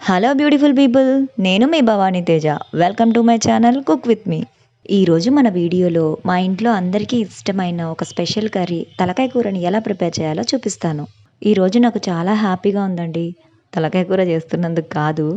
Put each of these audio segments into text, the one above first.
Hello beautiful people, నేను మీ Bhavani Teja. Welcome to my channel cook with me. ఈరోజు మన వీడియోలో మా ఇంట్లో అందరికీ ఇష్టమైన ఒక స్పెషల్ కర్రీ తలకాయ కూరని ఎలా ప్రిపేర్ చేయాలో చూపిస్తాను. ఈరోజు నాకు చాలా హ్యాపీగా ఉందండి. తలకాయ కూర చేస్తున్నందుకు కాదు,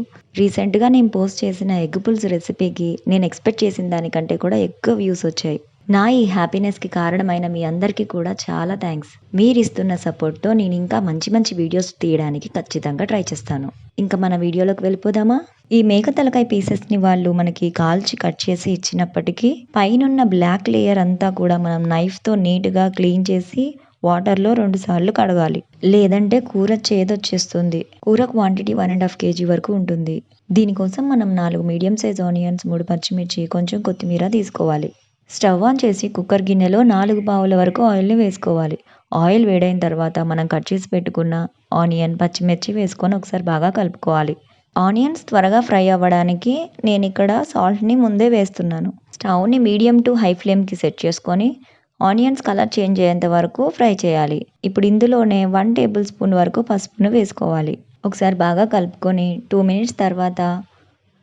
రీసెంట్గా నేను పోస్ట్ చేసిన ఎగ్ పులుసు రెసిపీకి నేను ఎక్స్పెక్ట్ చేసిన దానికంటే కూడా ఎక్కువ వ్యూస్ వచ్చాయి. నా ఈ హ్యాపీనెస్కి కారణమైన మీ అందరికీ కూడా చాలా థ్యాంక్స్. మీరు ఇస్తున్న సపోర్ట్తో నేను ఇంకా మంచి మంచి వీడియోస్ తీయడానికి ఖచ్చితంగా ట్రై చేస్తాను. ఇంకా మన వీడియోలోకి వెళ్ళిపోదామా? ఈ మేక తలకాయ పీసెస్ని వాళ్ళు మనకి కాల్చి కట్ చేసి ఇచ్చినప్పటికీ పైనున్న బ్లాక్ లేయర్ అంతా కూడా మనం నైఫ్తో నీట్గా క్లీన్ చేసి వాటర్లో 2 సార్లు కడగాలి. లేదంటే కూర చేదొచ్చేస్తుంది. కూర క్వాంటిటీ 1.5 kg వరకు ఉంటుంది. దీనికోసం మనం 4 మీడియం సైజ్ ఆనియన్స్, 3 పచ్చిమిర్చి, కొంచెం కొత్తిమీర తీసుకోవాలి. స్టవ్ ఆన్ చేసి కుక్కర్ గిన్నెలో 4 పావుల వరకు ఆయిల్ని వేసుకోవాలి. ఆయిల్ వేడైన తర్వాత మనం కట్ చేసి పెట్టుకున్న ఆనియన్, పచ్చిమిర్చి వేసుకొని ఒకసారి బాగా కలుపుకోవాలి. ఆనియన్స్ త్వరగా ఫ్రై అవ్వడానికి నేను ఇక్కడ సాల్ట్ని ముందే వేస్తున్నాను. స్టవ్ని మీడియం టు హై ఫ్లేమ్కి సెట్ చేసుకొని ఆనియన్స్ కలర్ చేంజ్ అయ్యేంత వరకు ఫ్రై చేయాలి. ఇప్పుడు ఇందులోనే 1 టేబుల్ స్పూన్ వరకు పసుపును వేసుకోవాలి. ఒకసారి బాగా కలుపుకొని 2 మినిట్స్ తర్వాత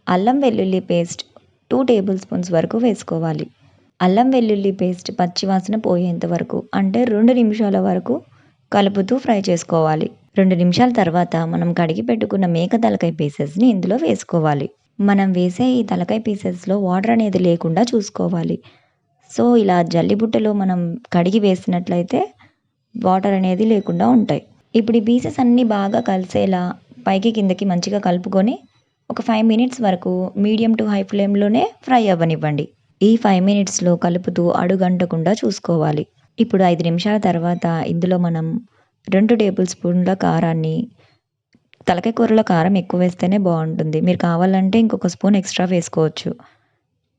అల్లం వెల్లుల్లి పేస్ట్ 2 టేబుల్ స్పూన్స్ వరకు వేసుకోవాలి. అల్లం వెల్లుల్లి పేస్ట్ పచ్చివాసన పోయేంత వరకు, అంటే 2 నిమిషాల వరకు కలుపుతూ ఫ్రై చేసుకోవాలి. 2 నిమిషాల తర్వాత మనం కడిగి పెట్టుకున్న మేక తలకాయ పీసెస్ని ఇందులో వేసుకోవాలి. మనం వేసే ఈ తలకాయ పీసెస్లో వాటర్ అనేది లేకుండా చూసుకోవాలి. సో ఇలా జల్లిబుట్టలో మనం కడిగి వేసినట్లయితే వాటర్ అనేది లేకుండా ఉంటాయి. ఇప్పుడు ఈ పీసెస్ అన్నీ బాగా కలిసేలా పైకి కిందకి మంచిగా కలుపుకొని ఒక 5 మినిట్స్ వరకు మీడియం టు హై ఫ్లేమ్లోనే ఫ్రై అవ్వనివ్వండి. ఈ 5 మినిట్స్లో కలుపుతూ అడుగంటకుండా చూసుకోవాలి. ఇప్పుడు 5 నిమిషాల తర్వాత ఇందులో మనం 2 టేబుల్ స్పూన్ల కారాన్ని, తలకాయ కూరలో కారం ఎక్కువ వేస్తేనే బాగుంటుంది, మీరు కావాలంటే ఇంకొక స్పూన్ ఎక్స్ట్రా వేసుకోవచ్చు.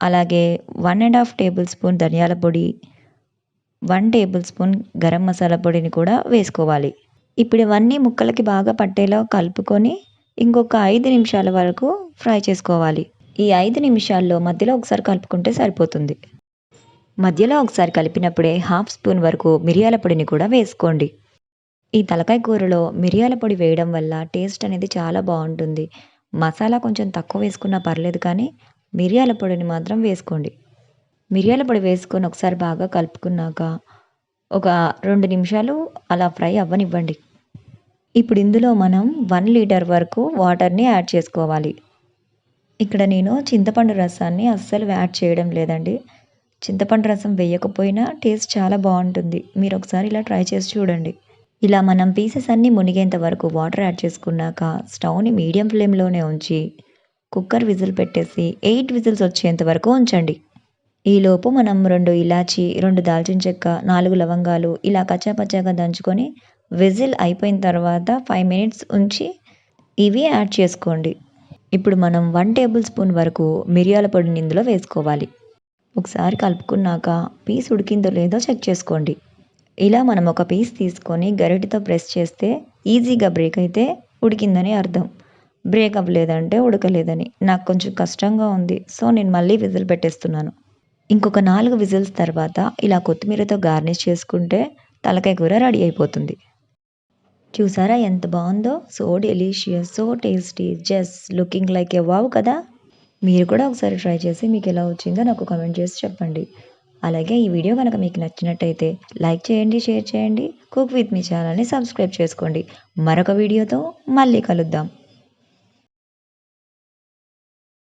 అలాగే 1.5 టేబుల్ స్పూన్ ధనియాల పొడి, 1 టేబుల్ స్పూన్ గరం మసాలా పొడిని కూడా వేసుకోవాలి. ఇప్పుడు ఇవన్నీ ముక్కలకి బాగా పట్టేలా కలుపుకొని ఇంకొక 5 నిమిషాల వరకు ఫ్రై చేసుకోవాలి. ఈ 5 నిమిషాల్లో మధ్యలో ఒకసారి కలుపుకుంటే సరిపోతుంది. మధ్యలో ఒకసారి కలిపినప్పుడే 1/2 స్పూన్ వరకు మిరియాల పొడిని కూడా వేసుకోండి. ఈ తలకాయ కూరలో మిరియాల పొడి వేయడం వల్ల టేస్ట్ అనేది చాలా బాగుంటుంది. మసాలా కొంచెం తక్కువ వేసుకున్నా పర్లేదు, కానీ మిరియాల పొడిని మాత్రం వేసుకోండి. మిరియాల పొడి వేసుకొని ఒకసారి బాగా కలుపుకున్నాక ఒక 2 నిమిషాలు అలా ఫ్రై అవ్వనివ్వండి. ఇప్పుడు ఇందులో మనం 1 లీటర్ వరకు వాటర్ని యాడ్ చేసుకోవాలి. ఇక్కడ నేను చింతపండు రసాన్ని అస్సలు యాడ్ చేయడం లేదండి. చింతపండు రసం వేయకపోయినా టేస్ట్ చాలా బాగుంటుంది. మీరు ఒకసారి ఇలా ట్రై చేసి చూడండి. ఇలా మనం పీసెస్ అన్నీ మునిగేంత వరకు వాటర్ యాడ్ చేసుకున్నాక స్టవ్ని మీడియం ఫ్లేమ్లోనే ఉంచి కుక్కర్ విజిల్ పెట్టేసి 8 విజిల్స్ వచ్చేంత వరకు ఉంచండి. ఈలోపు మనం 2 ఇలాచి, 2 దాల్చిన చెక్క, 4 లవంగాలు ఇలా కచ్చాపచ్చాగా దంచుకొని విజిల్ అయిపోయిన తర్వాత 5 మినిట్స్ ఉంచి ఇవి యాడ్ చేసుకోండి. ఇప్పుడు మనం 1 టేబుల్ స్పూన్ వరకు మిరియాల పొడిని ఇందులో వేసుకోవాలి. ఒకసారి కలుపుకున్నాక పీస్ ఉడికిందో లేదో చెక్ చేసుకోండి. ఇలా మనం ఒక పీస్ తీసుకొని గరిటెతో ప్రెస్ చేస్తే ఈజీగా బ్రేక్ అయితే ఉడికిందని అర్థం. బ్రేక్ అవ్వలేదంటే ఉడకలేదని. నాకు కొంచెం కష్టంగా ఉంది, సో నేను మళ్ళీ విజిల్ పెట్టేస్తున్నాను. ఇంకొక 4 విజిల్స్ తర్వాత ఇలా కొత్తిమీరతో గార్నిష్ చేసుకుంటే తలకాయ కూర రెడీ అయిపోతుంది. చూసారా ఎంత బాగుందో? So delicious, so tasty, just looking like ఏ వావ్ కదా! మీరు కూడా ఒకసారి ట్రై చేసి మీకు ఎలా వచ్చిందో నాకు కామెంట్ చేసి చెప్పండి. అలాగే ఈ వీడియో కనుక మీకు నచ్చినట్టయితే లైక్ చేయండి, షేర్ చేయండి, కుక్ విత్ మీ ఛానల్ని సబ్స్క్రైబ్ చేసుకోండి. మరొక వీడియోతో మళ్ళీ కలుద్దాం.